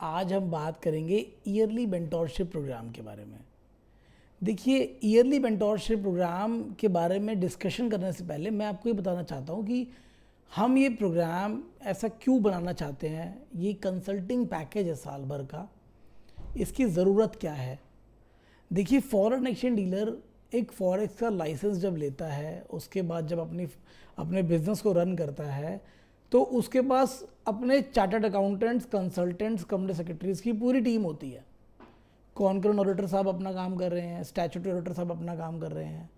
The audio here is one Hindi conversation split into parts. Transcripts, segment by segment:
आज हम बात करेंगे ईयरली मेंटोरशिप प्रोग्राम के बारे में। देखिए, ईयरली मेंटोरशिप प्रोग्राम के बारे में डिस्कशन करने से पहले मैं आपको ये बताना चाहता हूँ कि हम ये प्रोग्राम ऐसा क्यों बनाना चाहते हैं। ये कंसल्टिंग पैकेज है साल भर का, इसकी ज़रूरत क्या है। देखिए, फॉरेन एक्सचेंज डीलर एक फॉरेक्स का लाइसेंस जब लेता है, उसके बाद जब अपने बिजनेस को रन करता है, तो उसके पास अपने chartered accountants, consultants, company secretaries की पूरी टीम होती है। कॉन्करेंट ऑडिटर साहब अपना काम कर रहे हैं, स्टैट्यूटरी ऑडिटर साहब अपना काम कर रहे हैं।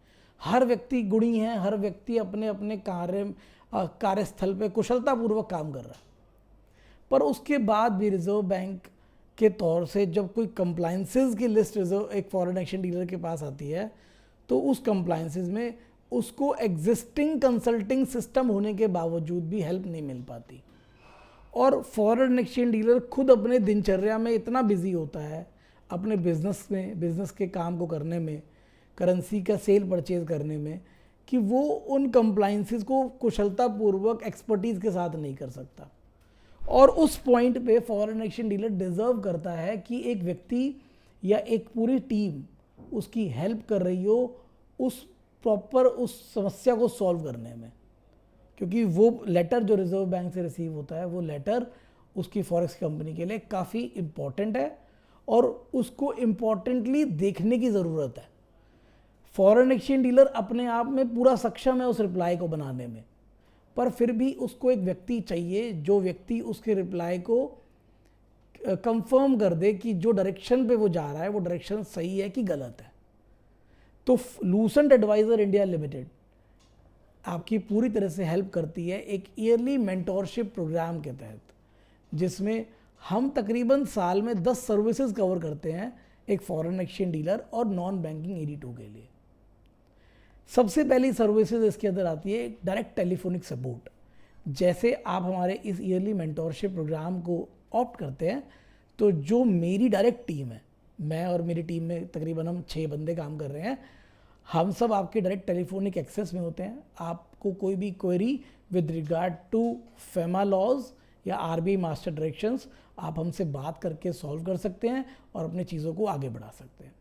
हर व्यक्ति गुणी है, हर व्यक्ति अपने अपने कार्यस्थल पे कुशलतापूर्वक काम कर रहा है। पर उसके बाद भी रिजर्व बैंक के तौर से जब कोई कंप्लाइंसेस की लिस्ट रिजर्व एक फॉरेन एक्सचेंज डीलर के पास आती है, तो उस कंप्लाइंसेस में उसको एग्जिस्टिंग कंसल्टिंग सिस्टम होने के बावजूद भी हेल्प नहीं मिल पाती। और फॉरेन एक्सचेंज डीलर खुद अपने दिनचर्या में इतना बिजी होता है अपने बिजनेस के काम को करने में, करेंसी का सेल परचेज करने में, कि वो उन कंप्लाइंसेस को कुशलतापूर्वक एक्सपर्टीज़ के साथ नहीं कर सकता। और उस पॉइंट पे फॉरेन एक्सचेंज डीलर डिज़र्व करता है कि एक व्यक्ति या एक पूरी टीम उसकी हेल्प कर रही हो उस समस्या को सॉल्व करने में। क्योंकि वो लेटर जो रिजर्व बैंक से रिसीव होता है, वो लेटर उसकी फॉरेक्स कंपनी के लिए काफ़ी इम्पॉर्टेंट है और उसको इम्पॉर्टेंटली देखने की ज़रूरत है। फॉरेन एक्सचेंज डीलर अपने आप में पूरा सक्षम है उस रिप्लाई को बनाने में, पर फिर भी उसको एक व्यक्ति चाहिए जो व्यक्ति उसके रिप्लाई को कंफर्म कर दे कि जो डायरेक्शन पे वो जा रहा है वो डायरेक्शन सही है कि गलत है। तो लूसेंट एडवाइज़र इंडिया लिमिटेड आपकी पूरी तरह से हेल्प करती है एक ईयरली मेंटोरशिप प्रोग्राम के तहत, जिसमें हम तकरीबन साल में 10 सर्विसेज कवर करते हैं एक फॉरेन एक्सचेंज डीलर और नॉन बैंकिंग ED2 के लिए। सबसे पहली सर्विसेज इसके अंदर आती है डायरेक्ट टेलीफोनिक सपोर्ट। जैसे आप हमारे इस ईयरली मेंटोरशिप प्रोग्राम को ऑप्ट करते हैं, तो जो मेरी डायरेक्ट टीम है, मैं और मेरी टीम में तकरीबन हम 6 बंदे काम कर रहे हैं, हम सब आपके डायरेक्ट टेलीफोनिक एक्सेस में होते हैं। आपको कोई भी query with regard to FEMA laws या RBI मास्टर डायरेक्शंस आप हमसे बात करके सॉल्व कर सकते हैं और अपनी चीज़ों को आगे बढ़ा सकते हैं।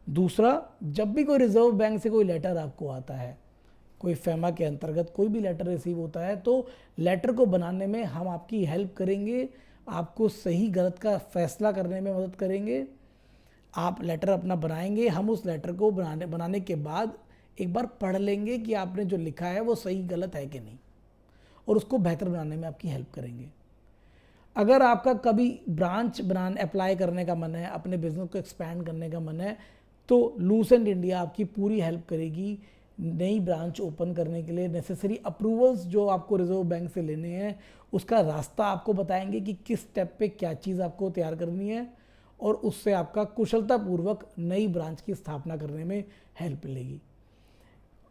दूसरा, जब भी कोई रिजर्व बैंक से कोई लेटर आपको आता है, कोई फेमा के अंतर्गत कोई भी लेटर रिसीव होता है, तो लेटर को बनाने में हम आपकी हेल्प करेंगे, आपको सही गलत का फैसला करने में मदद करेंगे। आप लेटर अपना बनाएंगे, हम उस लेटर को बनाने के बाद एक बार पढ़ लेंगे कि आपने जो लिखा है वो सही गलत है कि नहीं, और उसको बेहतर बनाने में आपकी हेल्प करेंगे। अगर आपका कभी ब्रांच अप्लाई करने का मन है, अपने बिजनेस को एक्सपैंड करने का मन है, तो लूसेंट इंडिया आपकी पूरी हेल्प करेगी नई ब्रांच ओपन करने के लिए। नेसेसरी अप्रूवल्स जो आपको रिजर्व बैंक से लेने हैं, उसका रास्ता आपको बताएंगे कि किस स्टेप पे क्या चीज़ आपको तैयार करनी है, और उससे आपका कुशलतापूर्वक नई ब्रांच की स्थापना करने में हेल्प मिलेगी।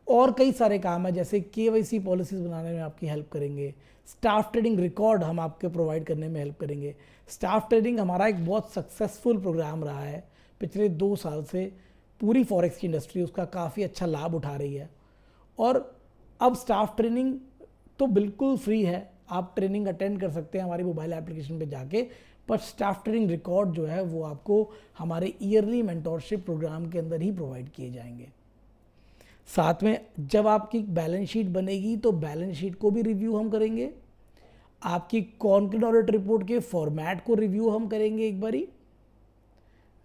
और कई सारे काम है, जैसे KYC पॉलिसीज़ बनाने में आपकी हेल्प करेंगे, स्टाफ ट्रेडिंग रिकॉर्ड हम आपके प्रोवाइड करने में हेल्प करेंगे। स्टाफ ट्रेडिंग हमारा एक बहुत सक्सेसफुल प्रोग्राम रहा है, पिछले 2 साल से पूरी फॉरेक्स की इंडस्ट्री उसका काफ़ी अच्छा लाभ उठा रही है। और अब स्टाफ ट्रेनिंग तो बिल्कुल फ्री है, आप ट्रेनिंग अटेंड कर सकते हैं हमारी मोबाइल एप्लीकेशन पे जाके, पर स्टाफ ट्रेनिंग रिकॉर्ड जो है वो आपको हमारे ईयरली मेंटोरशिप प्रोग्राम के अंदर ही प्रोवाइड किए जाएंगे। साथ में जब आपकी बैलेंस शीट बनेगी तो बैलेंस शीट को भी रिव्यू हम करेंगे, आपकी कॉन्करेंट ऑडिट रिपोर्ट के फॉर्मेट को रिव्यू हम करेंगे एक बारी।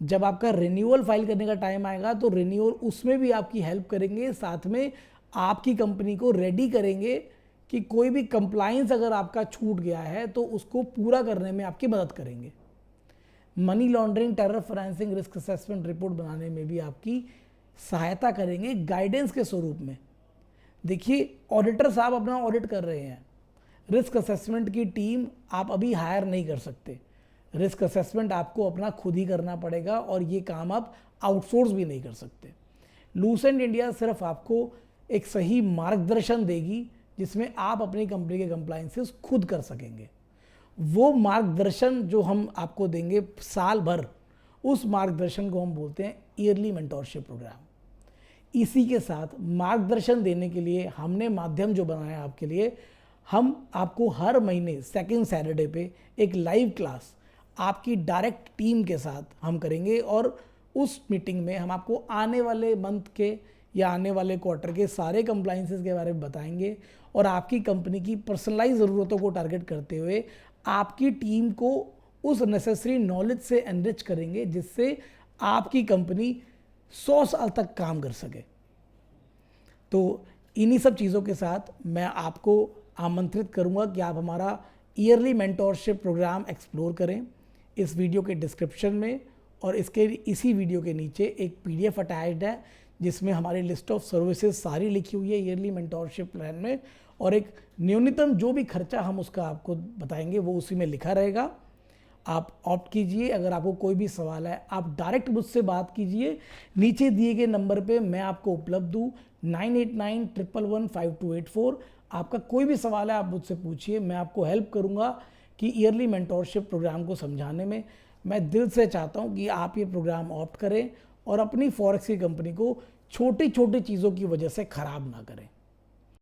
जब आपका रिन्यूअल फाइल करने का टाइम आएगा तो रिन्यूअल उसमें भी आपकी हेल्प करेंगे, साथ में आपकी कंपनी को रेडी करेंगे कि कोई भी कंप्लाइंस अगर आपका छूट गया है तो उसको पूरा करने में आपकी मदद करेंगे। Money laundering, terror financing, risk assessment report बनाने में भी आपकी सहायता करेंगे गाइडेंस के स्वरूप में। देखिए, ऑडिटर साहब अपना ऑडिट कर रहे हैं, रिस्क असेसमेंट की टीम आप अभी हायर नहीं कर सकते। रिस्क असेसमेंट आपको अपना खुद ही करना पड़ेगा और ये काम आप आउटसोर्स भी नहीं कर सकते। लूसेंट इंडिया सिर्फ आपको एक सही मार्गदर्शन देगी जिसमें आप अपनी कंपनी के कंप्लाइंसेस खुद कर सकेंगे। वो मार्गदर्शन जो हम आपको देंगे साल भर, उस मार्गदर्शन को हम बोलते हैं ईयरली मेंटोरशिप प्रोग्राम। इसी के साथ मार्गदर्शन देने के लिए हमने माध्यम जो बनाया आपके लिए, हम आपको हर महीने सेकेंड सैटरडे पे एक लाइव क्लास आपकी डायरेक्ट टीम के साथ हम करेंगे, और उस मीटिंग में हम आपको आने वाले मंथ के या आने वाले क्वार्टर के सारे कंप्लाइंसेस के बारे में बताएंगे, और आपकी कंपनी की पर्सनलाइज ज़रूरतों को टारगेट करते हुए आपकी टीम को उस नेसेसरी नॉलेज से एनरिच करेंगे जिससे आपकी कंपनी 100 साल तक काम कर सके। तो इन्हीं सब चीज़ों के साथ मैं आपको आमंत्रित करूंगा कि आप हमारा ईयरली मेंटोरशिप प्रोग्राम एक्सप्लोर करें। इस वीडियो के डिस्क्रिप्शन में और इसी वीडियो के नीचे एक PDF अटैच्ड है जिसमें हमारी लिस्ट ऑफ सर्विसेज सारी लिखी हुई है ईयरली मेंटोरशिप प्लान में, और एक न्यूनतम जो भी खर्चा हम उसका आपको बताएंगे वो उसी में लिखा रहेगा। आप ऑप्ट कीजिए। अगर आपको कोई भी सवाल है आप डायरेक्ट मुझसे बात कीजिए, नीचे दिए गए नंबर पे मैं आपको उपलब्ध हूँ 9891115284। आपका कोई भी सवाल है आप मुझसे पूछिए, मैं आपको हेल्प करूँगा कि ईयरली मेंटोरशिप प्रोग्राम को समझाने में। मैं दिल से चाहता हूँ कि आप ये प्रोग्राम ऑप्ट करें और अपनी फॉरेक्स की कंपनी को छोटी छोटी चीज़ों की वजह से ख़राब ना करें।